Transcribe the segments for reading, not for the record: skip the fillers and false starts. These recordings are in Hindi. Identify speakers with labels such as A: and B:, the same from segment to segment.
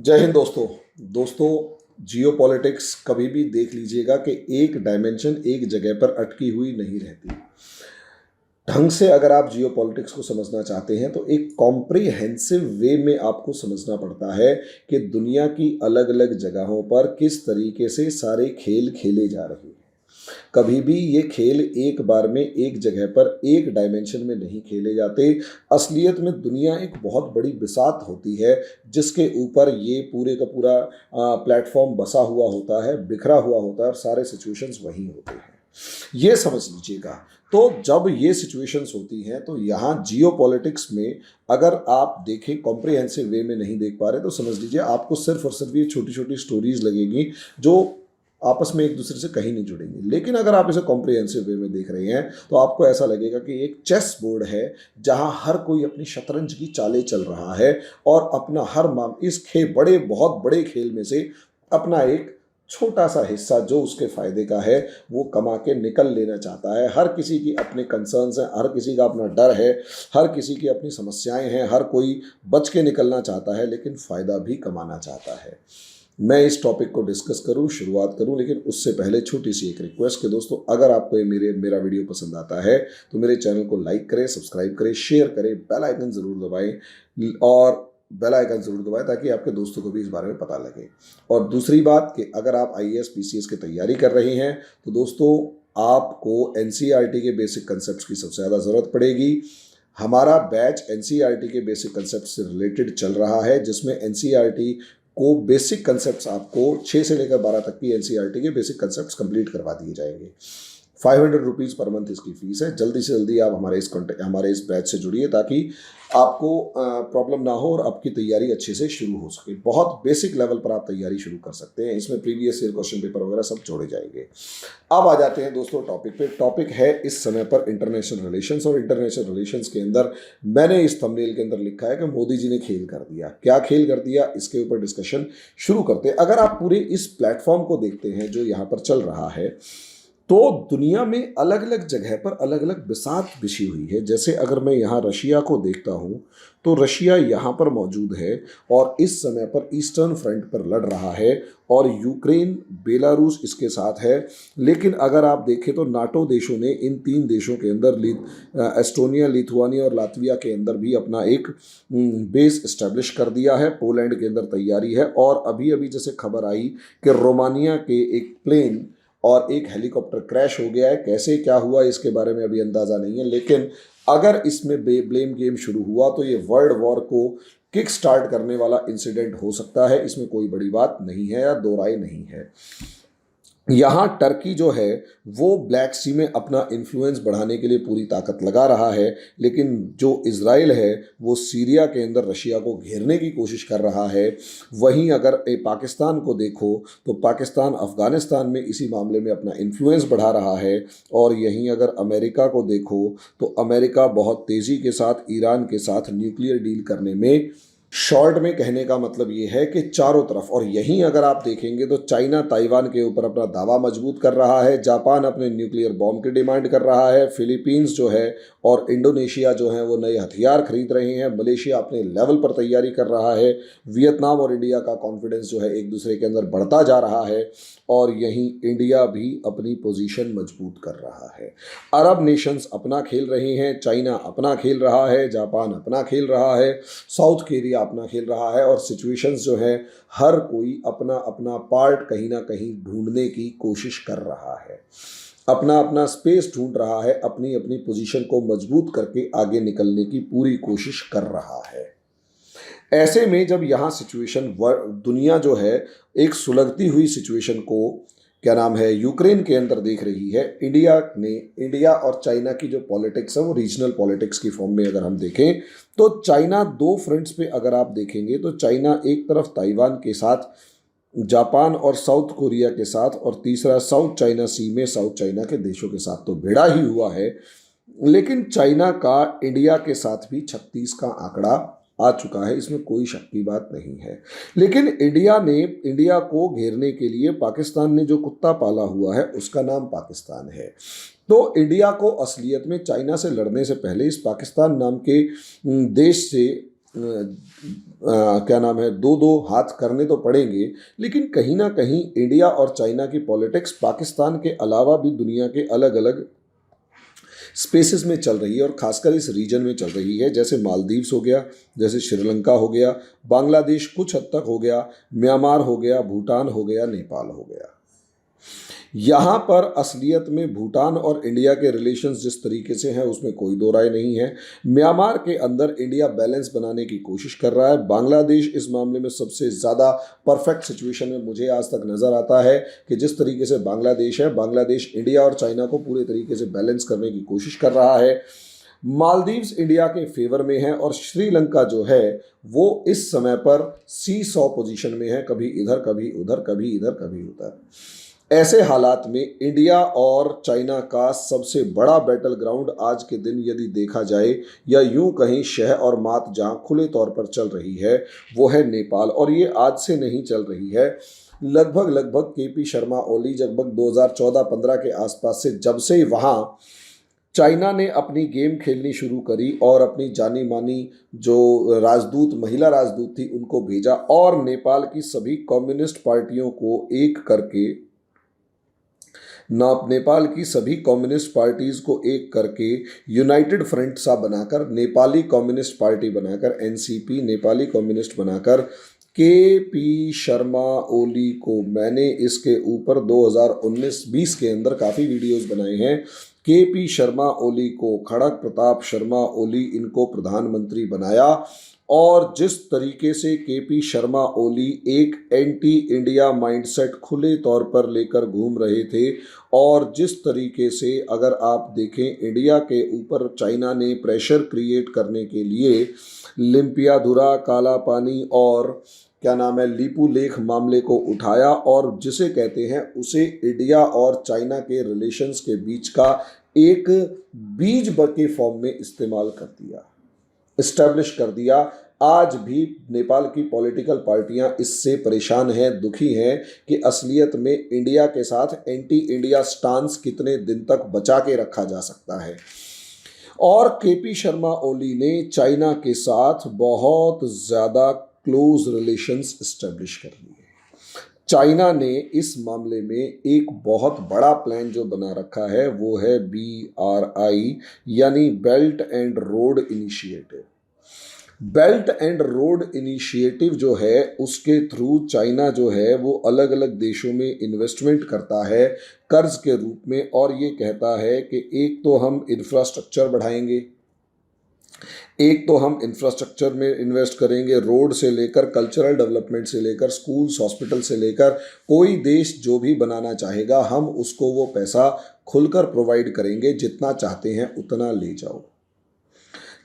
A: जय हिंद दोस्तों। दोस्तों, जियो पॉलिटिक्स कभी भी देख लीजिएगा कि एक डायमेंशन एक जगह पर अटकी हुई नहीं रहती। ढंग से अगर आप जियो पॉलिटिक्स को समझना चाहते हैं तो एक कॉम्प्रिहेंसिव वे में आपको समझना पड़ता है कि दुनिया की अलग अलग जगहों पर किस तरीके से सारे खेल खेले जा रहे हैं। कभी भी ये खेल एक बार में एक जगह पर एक डायमेंशन में नहीं खेले जाते। असलियत में दुनिया एक बहुत बड़ी बिसात होती है जिसके ऊपर ये पूरे का पूरा प्लेटफॉर्म बसा हुआ होता है, बिखरा हुआ होता है और सारे सिचुएशंस वहीं होते हैं। ये समझ लीजिएगा। तो जब ये सिचुएशंस होती हैं तो यहाँ जियो पॉलिटिक्स में अगर आप देखें कॉम्प्रिहेंसिव वे में नहीं देख पा रहे तो समझ लीजिए आपको सिर्फ और सिर्फ ये छोटी छोटी स्टोरीज लगेगी जो आपस में एक दूसरे से कहीं नहीं जुड़ेंगे। लेकिन अगर आप इसे कॉम्प्रिहेंसिव वे में देख रहे हैं तो आपको ऐसा लगेगा कि एक चेस बोर्ड है जहां हर कोई अपनी शतरंज की चालें चल रहा है और अपना हर इस बड़े बहुत बड़े खेल में से अपना एक छोटा सा हिस्सा जो उसके फायदे का है वो कमा के निकल लेना चाहता है। हर किसी की अपने कंसर्न्स हैं, हर किसी का अपना डर है, हर किसी की अपनी समस्याएं हैं, हर कोई बच के निकलना चाहता है लेकिन फ़ायदा भी कमाना चाहता है। मैं इस टॉपिक को डिस्कस करूं, शुरुआत करूं, लेकिन उससे पहले छोटी सी एक रिक्वेस्ट कि दोस्तों अगर आपको ये मेरा वीडियो पसंद आता है तो मेरे चैनल को लाइक करें, सब्सक्राइब करें, शेयर करें, बेल आइकन ज़रूर दबाएं और बेल आइकन ज़रूर दबाएं ताकि आपके दोस्तों को भी इस बारे में पता लगे। और दूसरी बात कि अगर आप IAS PCS की तैयारी कर रहे हैं तो दोस्तों आपको NCERT के बेसिक कंसेप्ट की सबसे ज़्यादा ज़रूरत पड़ेगी। हमारा बैच NCERT के बेसिक कंसेप्ट से रिलेटेड चल रहा है जिसमें NCERT को बेसिक कंसेप्ट्स आपको 6 से लेकर 12 तक की NCERT के बेसिक कंसेप्ट्स कंप्लीट करवा दिए जाएंगे। 500 रुपीज़ पर मंथ इसकी फीस है। जल्दी से जल्दी आप हमारे इस बैच से जुड़िए ताकि आपको प्रॉब्लम ना हो और आपकी तैयारी अच्छे से शुरू हो सके। बहुत बेसिक लेवल पर आप तैयारी शुरू कर सकते हैं। इसमें प्रीवियस ईयर क्वेश्चन पेपर वगैरह सब जोड़े जाएंगे। अब आ जाते हैं दोस्तों टॉपिक पे। टॉपिक है इस समय पर इंटरनेशनल रिलेशंस, और इंटरनेशनल रिलेशंस के अंदर मैंने इस थंबनेल के अंदर लिखा है कि मोदी जी ने खेल कर दिया। क्या खेल कर दिया, इसके ऊपर डिस्कशन शुरू करते हैं। अगर आप पूरे इस प्लेटफॉर्म को देखते हैं जो यहाँ पर चल रहा है तो दुनिया में अलग अलग जगह पर अलग अलग बिसात बिछी हुई है। जैसे अगर मैं यहाँ रशिया को देखता हूँ तो रशिया यहाँ पर मौजूद है और इस समय पर ईस्टर्न फ्रंट पर लड़ रहा है और यूक्रेन, बेलारूस इसके साथ है। लेकिन अगर आप देखें तो नाटो देशों ने इन 3 देशों के अंदर एस्टोनिया, लिथुआनिया और लातविया के अंदर भी अपना एक बेस इस्टेब्लिश कर दिया है। पोलैंड के अंदर तैयारी है और अभी अभी जैसे खबर आई कि रोमानिया के एक प्लेन और एक हेलीकॉप्टर क्रैश हो गया है। कैसे क्या हुआ इसके बारे में अभी अंदाज़ा नहीं है, लेकिन अगर इसमें ब्लेम गेम शुरू हुआ तो ये वर्ल्ड वॉर को किक स्टार्ट करने वाला इंसिडेंट हो सकता है। इसमें कोई बड़ी बात नहीं है या दो राय नहीं है। यहाँ टर्की जो है वो ब्लैक सी में अपना इन्फ्लुएंस बढ़ाने के लिए पूरी ताकत लगा रहा है, लेकिन जो इजराइल है वो सीरिया के अंदर रशिया को घेरने की कोशिश कर रहा है। वहीं अगर पाकिस्तान को देखो तो पाकिस्तान अफ़गानिस्तान में इसी मामले में अपना इन्फ्लुएंस बढ़ा रहा है। और यहीं अगर अमेरिका को देखो तो अमेरिका बहुत तेज़ी के साथ ईरान के साथ न्यूक्लियर डील करने में, शॉर्ट में कहने का मतलब ये है कि चारों तरफ। और यहीं अगर आप देखेंगे तो चाइना ताइवान के ऊपर अपना दावा मजबूत कर रहा है, जापान अपने न्यूक्लियर बॉम्ब की डिमांड कर रहा है, फिलीपींस जो है और इंडोनेशिया जो है वो नए हथियार खरीद रहे हैं, मलेशिया अपने लेवल पर तैयारी कर रहा है, वियतनाम और इंडिया का कॉन्फिडेंस जो है एक दूसरे के अंदर बढ़ता जा रहा है और यहीं इंडिया भी अपनी पोजीशन मजबूत कर रहा है। अरब नेशंस अपना खेल रहे हैं, चाइना अपना खेल रहा है, जापान अपना खेल रहा है, साउथ कोरिया अपना खेल रहा है और सिचुएशंस जो है हर कोई अपना अपना पार्ट कहीं ना कहीं ढूंढने की कोशिश कर रहा है, अपना अपना स्पेस ढूंढ रहा है, अपनी अपनी पोजीशन को मजबूत करके आगे निकलने की पूरी कोशिश कर रहा है। ऐसे में जब यहाँ सिचुएशन दुनिया जो है एक सुलगती हुई सिचुएशन को क्या नाम है यूक्रेन के अंदर देख रही है, इंडिया और चाइना की जो पॉलिटिक्स है वो रीजनल पॉलिटिक्स की फॉर्म में अगर हम देखें तो चाइना 2 फ्रंट्स पे अगर आप देखेंगे तो चाइना एक तरफ ताइवान के साथ, जापान और साउथ कोरिया के साथ, और तीसरा साउथ चाइना सी में साउथ चाइना के देशों के साथ तो भिड़ा ही हुआ है। लेकिन चाइना का इंडिया के साथ भी 36 का आंकड़ा आ चुका है, इसमें कोई शक की बात नहीं है। लेकिन इंडिया को घेरने के लिए पाकिस्तान ने जो कुत्ता पाला हुआ है उसका नाम पाकिस्तान है। तो इंडिया को असलियत में चाइना से लड़ने से पहले इस पाकिस्तान नाम के देश से क्या नाम है, दो दो हाथ करने तो पड़ेंगे, लेकिन कहीं ना कहीं इंडिया और चाइना की पॉलिटिक्स पाकिस्तान के अलावा भी दुनिया के अलग अलग स्पेसेस में चल रही है और खासकर इस रीजन में चल रही है। जैसे मालदीव्स हो गया, जैसे श्रीलंका हो गया, बांग्लादेश कुछ हद तक हो गया, म्यांमार हो गया, भूटान हो गया, नेपाल हो गया। यहाँ पर असलियत में भूटान और इंडिया के रिलेशंस जिस तरीके से हैं उसमें कोई दो राय नहीं है। म्यांमार के अंदर इंडिया बैलेंस बनाने की कोशिश कर रहा है। बांग्लादेश इस मामले में सबसे ज़्यादा परफेक्ट सिचुएशन में मुझे आज तक नज़र आता है कि जिस तरीके से बांग्लादेश है, बांग्लादेश इंडिया और चाइना को पूरे तरीके से बैलेंस करने की कोशिश कर रहा है। मालदीव्स इंडिया के फेवर में है और श्रीलंका जो है वो इस समय पर सी सॉ पोजीशन में है, कभी इधर कभी उधर, कभी इधर कभी उधर। ऐसे हालात में इंडिया और चाइना का सबसे बड़ा बैटल ग्राउंड आज के दिन यदि देखा जाए, या यूं कहीं शह और मात जहां खुले तौर पर चल रही है वो है नेपाल। और ये आज से नहीं चल रही है, लगभग केपी शर्मा ओली लगभग 2014-15 के आसपास से, जब से वहाँ चाइना ने अपनी गेम खेलनी शुरू करी और अपनी जानी मानी जो राजदूत, महिला राजदूत थी उनको भेजा और नेपाल की सभी कम्युनिस्ट पार्टियों को एक करके नेपाल की सभी कम्युनिस्ट पार्टीज को एक करके यूनाइटेड फ्रंट सा बनाकर, नेपाली कम्युनिस्ट पार्टी बनाकर, एनसीपी नेपाली कम्युनिस्ट बनाकर के पी शर्मा ओली को मैंने इसके ऊपर 2019-20 के अंदर काफ़ी वीडियोस बनाए हैं। के पी शर्मा ओली को, खड़ग प्रताप शर्मा ओली, इनको प्रधानमंत्री बनाया और जिस तरीके से के पी शर्मा ओली एक एंटी इंडिया माइंडसेट खुले तौर पर लेकर घूम रहे थे, और जिस तरीके से अगर आप देखें इंडिया के ऊपर चाइना ने प्रेशर क्रिएट करने के लिए लिम्पियाधुरा, काला पानी और क्या नाम है, लीपू लेख मामले को उठाया और जिसे कहते हैं उसे इंडिया और चाइना के रिलेशंस के बीच का एक बीज के फॉर्म में इस्तेमाल कर दिया, इस्टेब्लिश कर दिया। आज भी नेपाल की पॉलिटिकल पार्टियां इससे परेशान हैं, दुखी हैं कि असलियत में इंडिया के साथ एंटी इंडिया स्टांस कितने दिन तक बचा के रखा जा सकता है। और के पी शर्मा ओली ने चाइना के साथ बहुत ज़्यादा क्लोज रिलेशंस इस्टेब्लिश कर लिए। चाइना ने इस मामले में एक बहुत बड़ा प्लान जो बना रखा है वो है BRI, यानी belt and road initiative. Belt and road initiative जो है उसके थ्रू चाइना जो है वो अलग अलग देशों में इन्वेस्टमेंट करता है कर्ज के रूप में, और ये कहता है कि एक तो हम इंफ्रास्ट्रक्चर बढ़ाएंगे, एक तो हम इंफ्रास्ट्रक्चर में इन्वेस्ट करेंगे, रोड से लेकर कल्चरल डेवलपमेंट से लेकर स्कूल्स, हॉस्पिटल से लेकर, कोई देश जो भी बनाना चाहेगा हम उसको वो पैसा खुलकर प्रोवाइड करेंगे, जितना चाहते हैं उतना ले जाओ।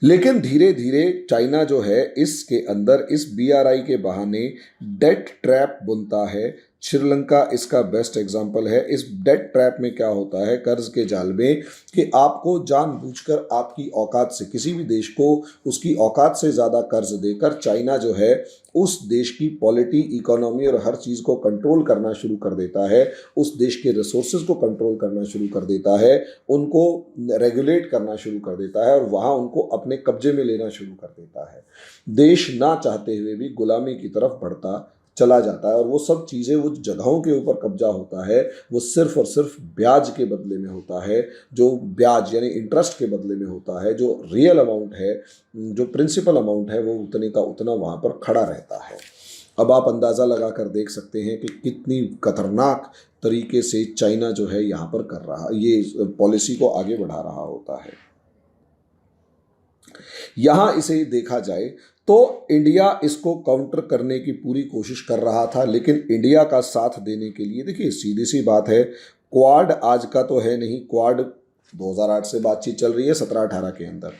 A: लेकिन धीरे धीरे चाइना जो है इसके अंदर इस BRI के बहाने डेट ट्रैप बुनता है। श्रीलंका इसका बेस्ट एग्जाम्पल है। इस डेट ट्रैप में क्या होता है, कर्ज के जाल में, कि आपको जानबूझकर आपकी औकात से, किसी भी देश को उसकी औकात से ज़्यादा कर्ज देकर चाइना जो है उस देश की पॉलिटी, इकोनॉमी और हर चीज़ को कंट्रोल करना शुरू कर देता है, उस देश के रिसोर्सेज को कंट्रोल करना शुरू कर देता है, उनको रेगुलेट करना शुरू कर देता है और वहाँ उनको अपने कब्जे में लेना शुरू कर देता है। देश ना चाहते हुए भी गुलामी की तरफ बढ़ता चला जाता है और वो सब चीज़ें, वो जगहों के ऊपर कब्जा होता है वो सिर्फ और सिर्फ ब्याज के बदले में होता है, जो ब्याज यानी इंटरेस्ट के बदले में होता है, जो रियल अमाउंट है, जो प्रिंसिपल अमाउंट है वो उतने का उतना वहाँ पर खड़ा रहता है। अब आप अंदाज़ा लगा कर देख सकते हैं कि कितनी खतरनाक तरीके से चाइना जो है यहाँ पर कर रहा, ये पॉलिसी को आगे बढ़ा रहा होता है। यहाँ इसे देखा जाए तो इंडिया इसको काउंटर करने की पूरी कोशिश कर रहा था, लेकिन इंडिया का साथ देने के लिए, देखिए सीधी सी बात है, क्वाड आज का तो है नहीं, क्वाड 2008 से बातचीत चल रही है 17-18 के अंदर,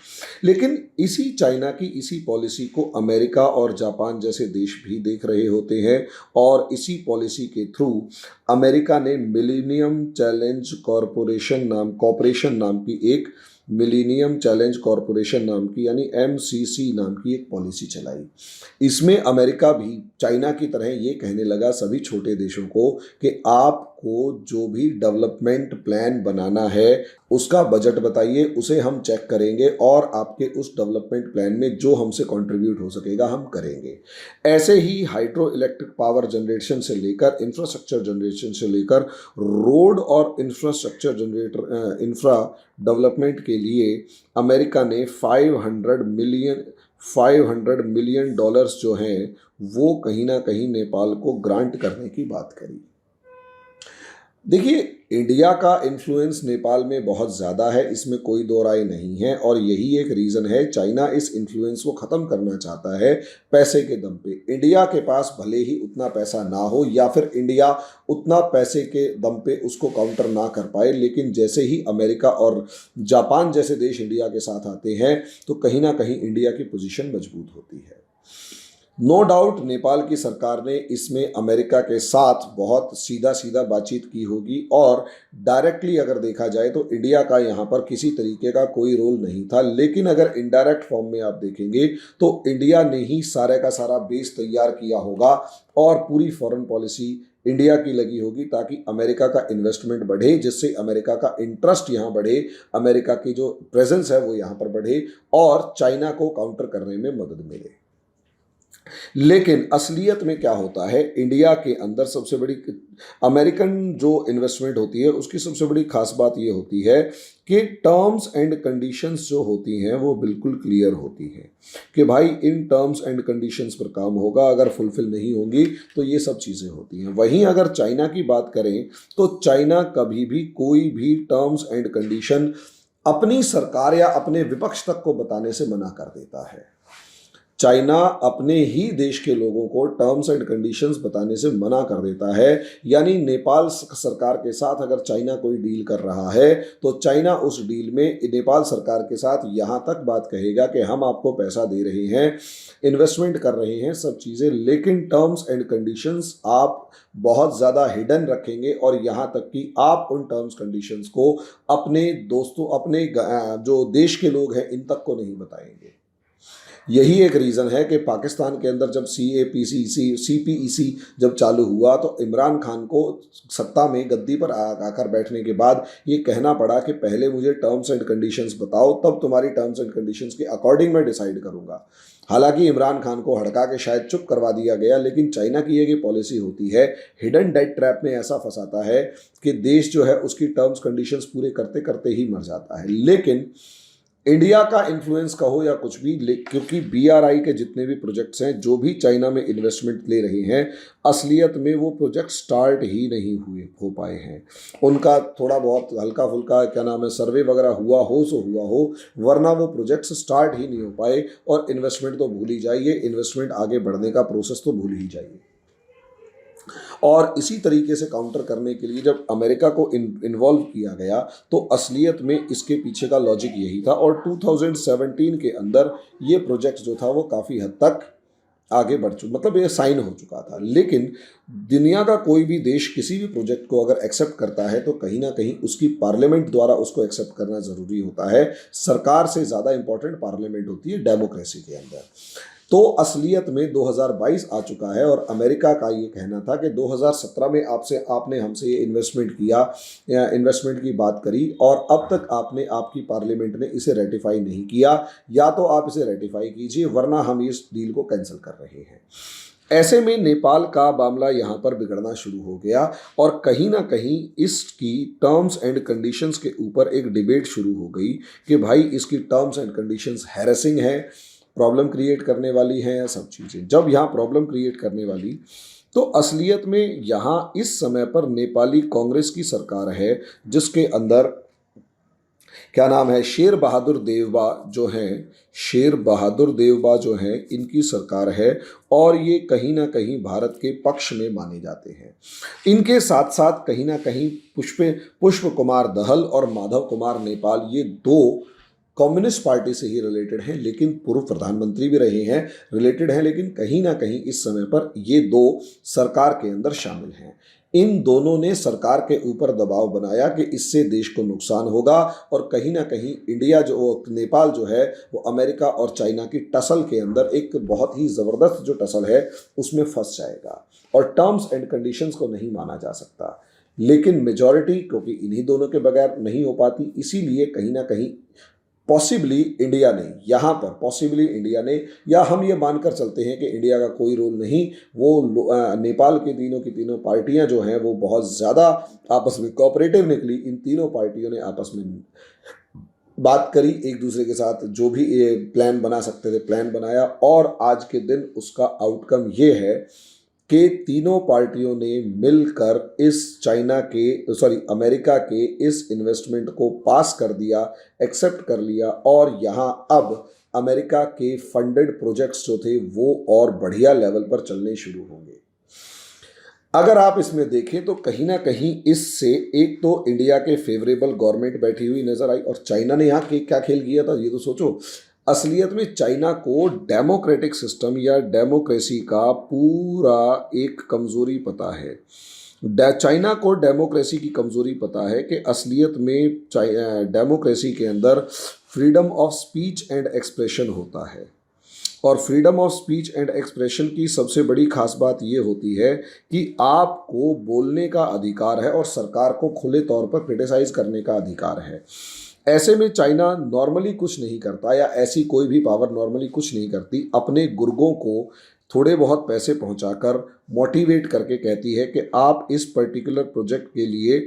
A: लेकिन इसी चाइना की इसी पॉलिसी को अमेरिका और जापान जैसे देश भी देख रहे होते हैं और इसी पॉलिसी के थ्रू अमेरिका ने मिलेनियम चैलेंज कॉरपोरेशन नाम की एक मिलीनियम चैलेंज कॉरपोरेशन नाम की यानी MCC नाम की एक पॉलिसी चलाई। इसमें अमेरिका भी चाइना की तरह ये कहने लगा सभी छोटे देशों को कि आपको जो भी डेवलपमेंट प्लान बनाना है उसका बजट बताइए, उसे हम चेक करेंगे और आपके उस डेवलपमेंट प्लान में जो हमसे कंट्रीब्यूट हो सकेगा हम करेंगे। ऐसे ही हाइड्रो इलेक्ट्रिक पावर जनरेशन से लेकर इंफ्रास्ट्रक्चर जनरेशन से लेकर रोड और इंफ्रा डेवलपमेंट के लिए अमेरिका ने 500 मिलियन डॉलर्स जो हैं वो कहीं ना कहीं नेपाल को ग्रांट करने की बात करी। देखिए, इंडिया का इन्फ्लुएंस नेपाल में बहुत ज़्यादा है, इसमें कोई दो राय नहीं है, और यही एक रीज़न है चाइना इस इन्फ्लुएंस को ख़त्म करना चाहता है पैसे के दम पे। इंडिया के पास भले ही उतना पैसा ना हो या फिर इंडिया उतना पैसे के दम पे उसको काउंटर ना कर पाए, लेकिन जैसे ही अमेरिका और जापान जैसे देश इंडिया के साथ आते हैं तो कहीं ना कहीं इंडिया की पोजीशन मजबूत होती है। नो डाउट नेपाल की सरकार ने इसमें अमेरिका के साथ बहुत सीधा सीधा बातचीत की होगी, और डायरेक्टली अगर देखा जाए तो इंडिया का यहाँ पर किसी तरीके का कोई रोल नहीं था। लेकिन अगर इनडायरेक्ट फॉर्म में आप देखेंगे तो इंडिया ने ही सारे का सारा बेस तैयार किया होगा और पूरी फॉरेन पॉलिसी इंडिया की लगी होगी ताकि अमेरिका का इन्वेस्टमेंट बढ़े, जिससे अमेरिका का इंटरेस्ट यहाँ बढ़े, अमेरिका की जो प्रेजेंस है वो यहाँ पर बढ़े और चाइना को काउंटर करने में मदद मिले। लेकिन असलियत में क्या होता है, इंडिया के अंदर सबसे बड़ी अमेरिकन जो इन्वेस्टमेंट होती है उसकी सबसे बड़ी खास बात ये होती है कि टर्म्स एंड कंडीशंस जो होती हैं वो बिल्कुल क्लियर होती हैं कि भाई इन टर्म्स एंड कंडीशंस पर काम होगा, अगर फुलफिल नहीं होंगी तो ये सब चीज़ें होती हैं। वहीं अगर चाइना की बात करें तो चाइना कभी भी कोई भी टर्म्स एंड कंडीशन अपनी सरकार या अपने विपक्ष तक को बताने से मना कर देता है। चाइना अपने ही देश के लोगों को टर्म्स एंड कंडीशंस बताने से मना कर देता है। यानी नेपाल सरकार के साथ अगर चाइना कोई डील कर रहा है तो चाइना उस डील में नेपाल सरकार के साथ यहाँ तक बात कहेगा कि हम आपको पैसा दे रहे हैं, इन्वेस्टमेंट कर रहे हैं, सब चीज़ें, लेकिन टर्म्स एंड कंडीशंस आप बहुत ज़्यादा हिडन रखेंगे और यहाँ तक कि आप उन टर्म्स कंडीशंस को अपने दोस्तों, अपने जो देश के लोग हैं इन तक को नहीं बताएंगे। यही एक रीज़न है कि पाकिस्तान के अंदर जब CPEC जब चालू हुआ तो इमरान खान को सत्ता में गद्दी पर आकर बैठने के बाद ये कहना पड़ा कि पहले मुझे टर्म्स एंड कंडीशंस बताओ, तब तुम्हारी टर्म्स एंड कंडीशंस के अकॉर्डिंग मैं डिसाइड करूंगा। हालांकि इमरान खान को हड़का के शायद चुप करवा दिया गया, लेकिन चाइना की ये पॉलिसी होती है, हिडन डेट ट्रैप में ऐसा फंसाता है कि देश जो है उसकी टर्म्स कंडीशंस पूरे करते करते ही मर जाता है। लेकिन इंडिया का इन्फ्लुएंस कहो या कुछ भी, क्योंकि BRI के जितने भी प्रोजेक्ट्स हैं जो भी चाइना में इन्वेस्टमेंट ले रहे हैं, असलियत में वो प्रोजेक्ट स्टार्ट ही नहीं हो पाए हैं। उनका थोड़ा बहुत हल्का फुल्का क्या नाम है सर्वे वगैरह हुआ हो सो हुआ हो, वरना वो प्रोजेक्ट्स स्टार्ट ही नहीं हो पाए। और इन्वेस्टमेंट तो भूल ही जाइए, इन्वेस्टमेंट आगे बढ़ने का प्रोसेस तो भूल ही जाइए। और इसी तरीके से काउंटर करने के लिए जब अमेरिका को इन्वॉल्व किया गया तो असलियत में इसके पीछे का लॉजिक यही था, और 2017 के अंदर ये प्रोजेक्ट जो था वो काफ़ी हद तक आगे बढ़ चुका, मतलब ये साइन हो चुका था। लेकिन दुनिया का कोई भी देश किसी भी प्रोजेक्ट को अगर एक्सेप्ट करता है तो कहीं ना कहीं उसकी पार्लियामेंट द्वारा उसको एक्सेप्ट करना ज़रूरी होता है। सरकार से ज़्यादा इंपॉर्टेंट पार्लियामेंट होती है डेमोक्रेसी के अंदर। तो असलियत में 2022 आ चुका है और अमेरिका का ये कहना था कि 2017 में आपने हमसे ये इन्वेस्टमेंट किया, इन्वेस्टमेंट की बात करी, और अब तक आपकी पार्लियामेंट ने इसे रेटिफाई नहीं किया, या तो आप इसे रेटिफाई कीजिए वरना हम इस डील को कैंसिल कर रहे हैं। ऐसे में नेपाल का मामला यहाँ पर बिगड़ना शुरू हो गया और कहीं ना कहीं इसकी टर्म्स एंड कंडीशंस के ऊपर एक डिबेट शुरू हो गई कि भाई इसकी टर्म्स एंड कंडीशंस हैरेसिंग है, प्रॉब्लम क्रिएट करने वाली हैं या सब चीज़ें। जब यहाँ प्रॉब्लम क्रिएट करने वाली तो असलियत में यहाँ इस समय पर नेपाली कांग्रेस की सरकार है, जिसके अंदर क्या नाम है शेर बहादुर देवबा जो हैं इनकी सरकार है, और ये कहीं ना कहीं भारत के पक्ष में माने जाते हैं। इनके साथ साथ कहीं ना कहीं पुष्प कुमार दहल और माधव कुमार नेपाल, ये दो कम्युनिस्ट पार्टी से ही रिलेटेड हैं, लेकिन पूर्व प्रधानमंत्री भी रहे हैं, रिलेटेड हैं, लेकिन कहीं ना कहीं इस समय पर ये दो सरकार के अंदर शामिल हैं। इन दोनों ने सरकार के ऊपर दबाव बनाया कि इससे देश को नुकसान होगा और कहीं ना कहीं इंडिया जो नेपाल जो है वो अमेरिका और चाइना की टसल के अंदर एक बहुत ही ज़बरदस्त जो टसल है उसमें फंस जाएगा और टर्म्स एंड कंडीशंस को नहीं माना जा सकता। लेकिन मेजॉरिटी क्योंकि इन्हीं दोनों के बगैर नहीं हो पाती, इसीलिए कहीं ना कहीं पॉसिबली इंडिया ने यहाँ पर पॉसिबली इंडिया ने, या हम ये मानकर चलते हैं कि इंडिया का कोई रोल नहीं, वो नेपाल के तीनों की तीनों पार्टियां जो हैं वो बहुत ज़्यादा आपस में कोऑपरेटिव निकली। इन तीनों पार्टियों ने आपस में बात करी, एक दूसरे के साथ जो भी ये प्लान बना सकते थे प्लान बनाया, और आज के दिन उसका आउटकम ये है कि तीनों पार्टियों ने मिलकर इस अमेरिका के इस इन्वेस्टमेंट को पास कर दिया, एक्सेप्ट कर लिया, और यहाँ अब अमेरिका के फंडेड प्रोजेक्ट्स जो थे वो और बढ़िया लेवल पर चलने शुरू होंगे। अगर आप इसमें देखें तो कहीं ना कहीं इससे एक तो इंडिया के फेवरेबल गवर्नमेंट बैठी हुई नजर आई, और चाइना ने यहाँ क्या खेल किया था ये तो सोचो। असलियत में चाइना को डेमोक्रेटिक सिस्टम या डेमोक्रेसी का पूरा एक कमजोरी पता है। चाइना को डेमोक्रेसी की कमजोरी पता है कि असलियत में डेमोक्रेसी के अंदर freedom of speech and expression होता है, और freedom of speech and expression की सबसे बड़ी खास बात ये होती है कि आपको बोलने का अधिकार है और सरकार को खुले तौर पर क्रिटिसाइज करने का अधिकार है। ऐसे में चाइना नॉर्मली कुछ नहीं करता, या ऐसी कोई भी पावर नॉर्मली कुछ नहीं करती, अपने गुर्गों को थोड़े बहुत पैसे पहुंचाकर मोटिवेट करके कहती है कि आप इस पर्टिकुलर प्रोजेक्ट के लिए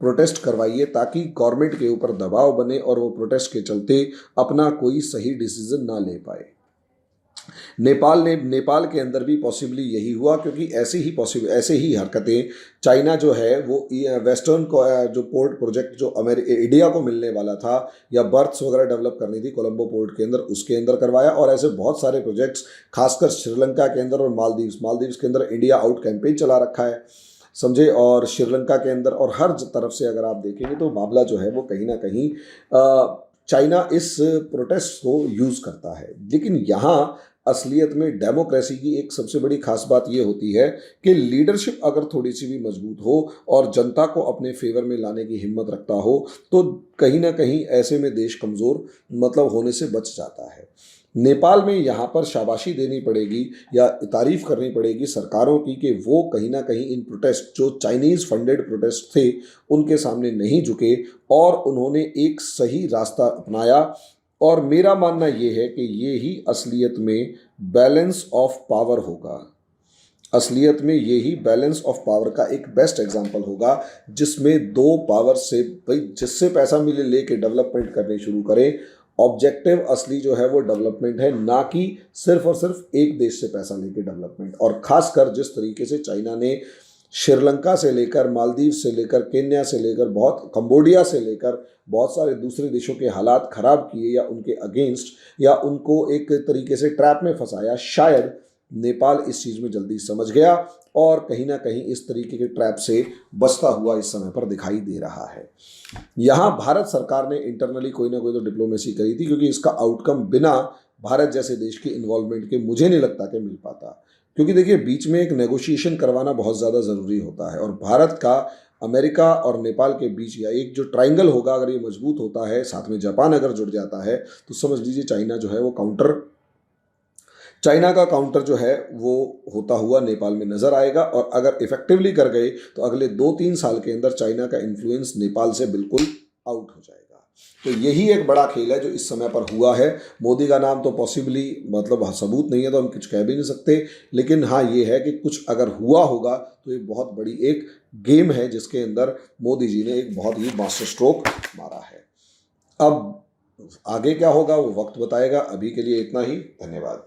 A: प्रोटेस्ट करवाइए ताकि गवर्नमेंट के ऊपर दबाव बने और वो प्रोटेस्ट के चलते अपना कोई सही डिसीजन ना ले पाए। नेपाल के अंदर भी पॉसिबली यही हुआ, क्योंकि ऐसे ही हरकतें चाइना जो है वो वेस्टर्न को जो पोर्ट प्रोजेक्ट जो इंडिया को मिलने वाला था या बर्थ्स वगैरह डेवलप करनी थी कोलंबो पोर्ट के अंदर, उसके अंदर करवाया, और ऐसे बहुत सारे प्रोजेक्ट्स खासकर श्रीलंका के अंदर और मालदीव्स के अंदर इंडिया आउट कैंपेन चला रखा है, समझे। और श्रीलंका के अंदर और हर तरफ से अगर आप देखेंगे तो मामला जो है वो कहीं ना कहीं चाइना इस प्रोटेस्ट को यूज़ करता है। लेकिन यहाँ असलियत में डेमोक्रेसी की एक सबसे बड़ी खास बात ये होती है कि लीडरशिप अगर थोड़ी सी भी मजबूत हो और जनता को अपने फेवर में लाने की हिम्मत रखता हो तो कहीं ना कहीं ऐसे में देश कमज़ोर होने से बच जाता है। नेपाल में यहाँ पर शाबाशी देनी पड़ेगी या तारीफ करनी पड़ेगी सरकारों की कि वो कहीं ना कहीं इन प्रोटेस्ट जो चाइनीज़ फंडेड प्रोटेस्ट थे उनके सामने नहीं झुके और उन्होंने एक सही रास्ता अपनाया। और मेरा मानना ये है कि ये ही असलियत में बैलेंस ऑफ पावर होगा, असलियत में ये ही बैलेंस ऑफ पावर का एक बेस्ट एग्जांपल होगा, जिसमें दो पावर से भाई जिससे पैसा मिले लेके डेवलपमेंट करने शुरू करें। ऑब्जेक्टिव असली जो है वो डेवलपमेंट है, ना कि सिर्फ और सिर्फ एक देश से पैसा लेके डेवलपमेंट। और खासकर जिस तरीके से चाइना ने श्रीलंका से लेकर मालदीव से लेकर केन्या से लेकर कंबोडिया से लेकर बहुत सारे दूसरे देशों के हालात ख़राब किए या उनके अगेंस्ट या उनको एक तरीके से ट्रैप में फंसाया, शायद नेपाल इस चीज़ में जल्दी समझ गया और कहीं ना कहीं इस तरीके के ट्रैप से बचता हुआ इस समय पर दिखाई दे रहा है। यहाँ भारत सरकार ने इंटरनली कोई ना कोई तो डिप्लोमेसी करी थी, क्योंकि इसका आउटकम बिना भारत जैसे देश के इन्वॉल्वमेंट के मुझे नहीं लगता कि मिल पाता। क्योंकि देखिए बीच में एक नेगोशिएशन करवाना बहुत ज़्यादा ज़रूरी होता है, और भारत का अमेरिका और नेपाल के बीच या एक जो ट्रायंगल होगा अगर ये मजबूत होता है, साथ में जापान अगर जुड़ जाता है, तो समझ लीजिए चाइना का काउंटर जो है वो होता हुआ नेपाल में नज़र आएगा। और अगर इफेक्टिवली कर गए तो अगले 2-3 साल के अंदर चाइना का इन्फ्लुएंस नेपाल से बिल्कुल आउट हो जाएगा। तो यही एक बड़ा खेल है जो इस समय पर हुआ है। मोदी का नाम तो पॉसिबली सबूत नहीं है तो हम कुछ कह भी नहीं सकते, लेकिन हाँ ये है कि कुछ अगर हुआ होगा तो ये बहुत बड़ी एक गेम है जिसके अंदर मोदी जी ने एक बहुत ही मास्टर स्ट्रोक मारा है। अब आगे क्या होगा वो वक्त बताएगा। अभी के लिए इतना ही, धन्यवाद।